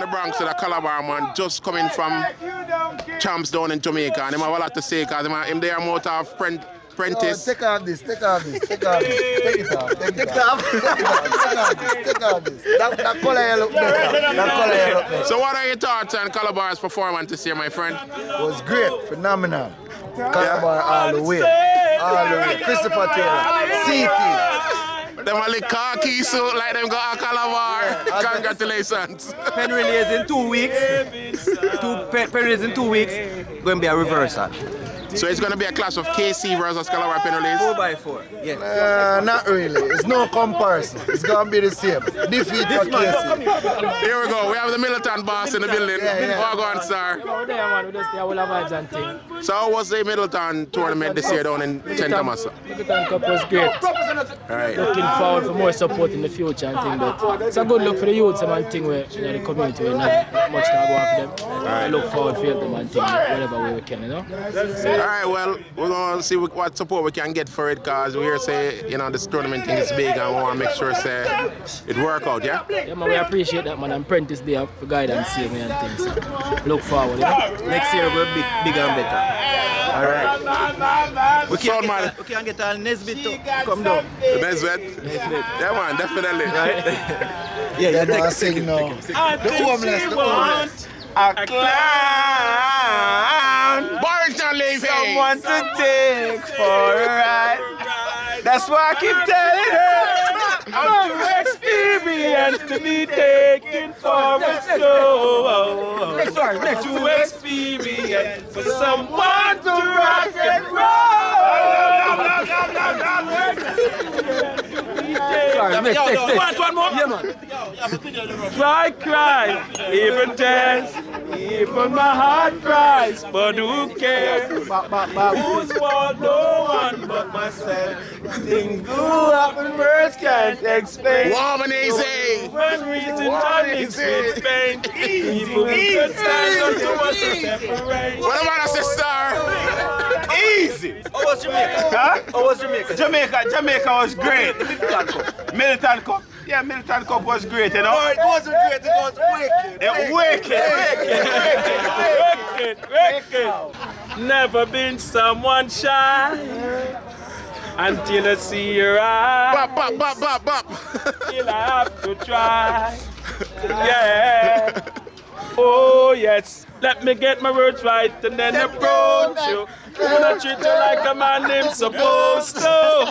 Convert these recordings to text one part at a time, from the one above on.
the Bronx with a Calabar man just coming from champs down in Jamaica, and him have a lot to say because him there more of apprentice. Take off this. Take it off. Take off this. That color you look better. So what are your thoughts on Calabar's performance this year, my friend? It was great, phenomenal. Calabar all the way. Christopher Taylor, CT. Them a lick khaki suit like them got a Calabar. Congratulations. Pen release in 2 weeks. Pen release in 2 weeks. Going to be a reversal. So it's going to be a clash of KC versus Calabar pen release? 4x4, yeah. Not really. It's no comparison. It's going to be the same. Defeat for KC. Here we go. We have the Middleton boss in the building. Go on, sir. So how was the Middleton tournament this year down in St. Thomas? Middleton Cup was great. Looking forward for more support in the future and thing, but it's a good look for the youths and thing where the community will not much not going for them. I look forward to help them and thing whatever way we can, you know. So, alright, well, we're going to see what support we can get for it because we hear say, you know, this tournament thing is big and we want to make sure say it work out, yeah? Yeah, man, we appreciate that, man. And Prentice there for guidance, save me and things. So, look forward, you know? Next year we'll be bigger and better. Alright. We can get a Nesbit to come down. Nesbit? Yeah, man, definitely. Right? Yeah, take it, sing now. The homeless. A clown. Barrington Levy. Someone to take for a ride. That's why I keep telling her. I'm too experienced to be taken for a stroll. Next too experienced for someone to rock and roll. One more? Yeah, man. Cry, even dance, even my heart cries, but who cares? Who's want no one but myself? Things do happen, words can't explain. Warm and easy. When reaching time mixed with pain, people can stand up to us to separate. What about a sister? Easy. How was Jamaica? Huh? How was Jamaica? Jamaica was great. Middleton Cup. Yeah, Middleton Cup was great, you know? No, it wasn't great, it was wicked. Never been someone shy until I see your eyes. Bop. Till I have to try. Yeah. Oh, yes. Let me get my words right and then approach you. Gonna treat you like a man named supposed to.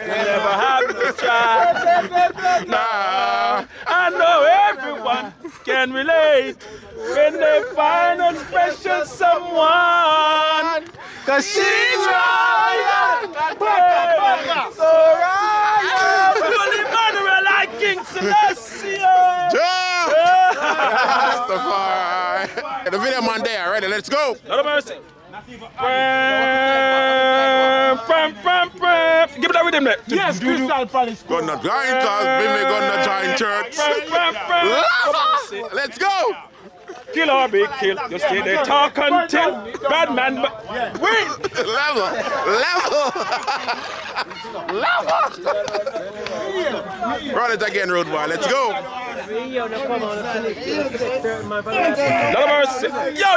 You never have to try. Nah, I know everyone can relate when they find a special someone. Cause she's royal, so royal. Holy Emmanuel like King Celestia. The video man there, ready? Let's go. Lord of mercy. Give it that rhythm there. Yes, Crystal Palace. Gonna join cause we gonna join church. Let's go. Kill or be killed. You stay there talk until bad man. Wait. Level. Run it again, road boy. Let's go. Lord of mercy. Yo.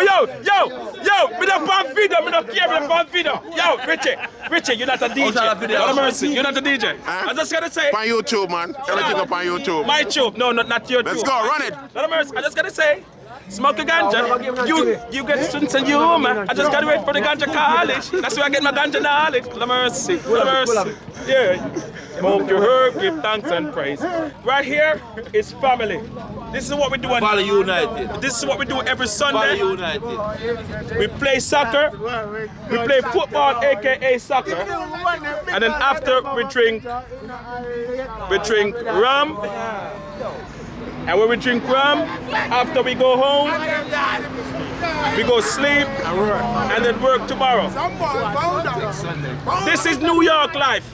Me not pan feeder. Me not care. Me pan feeder. Yo, Richie, you're not a DJ. Lord of mercy. You're not a DJ. I just gotta say. On YouTube, man. Everything up on YouTube. My tube. No, not your tube. Let's go. Run it. Lord of mercy. I just gotta say. Smoke a ganja. You get students and you, man. I just gotta wait for the ganja college. That's where I get my ganja knowledge. Lord of mercy. Lord of mercy. Yeah. Smoke your herb, give thanks and praise. Right here is family. This is what we do. Follow United. This is what we do every Sunday. Follow United. We play soccer. We play football, aka soccer. And then after we drink rum. And when we drink rum, after we go home, we go sleep and then work tomorrow. This is New York life.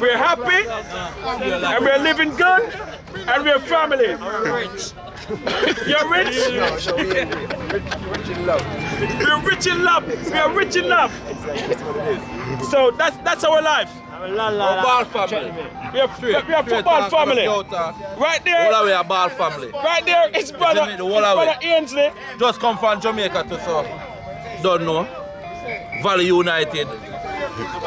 We're happy and we're living good and we're family. You're rich? We're rich in love. We are rich in love. So that's our life. Ball family. We are football family. Right there. All we are ball family. Right there, his brother, The whole of it. Ainsley. Just come from Jamaica to so. Don't know. Valley United.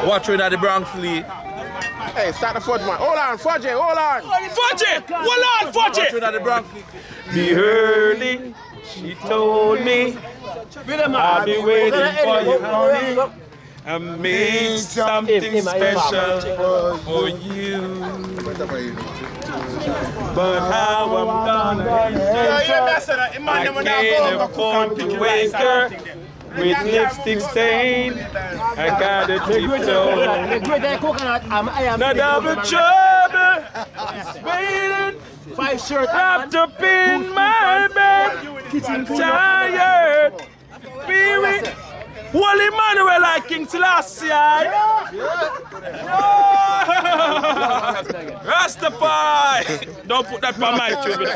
Watching at the Bronx League. Hey, start the foot, man. Hold on, Fudgy, hold on. Fudgy! Hold on, Fudgy! Watching at the Bronx League. Be early, she told me. I'll be waiting for you, honey. I made something special for you. But how I'm gonna I can't afford to wake her with lipstick stain. I gotta tiptoe. No double trouble. Waiting. Wrapped up in my bed. I'm tired. Be with Holy Emmanuel like King Selassie. Rastafari. Don't put that on my tube.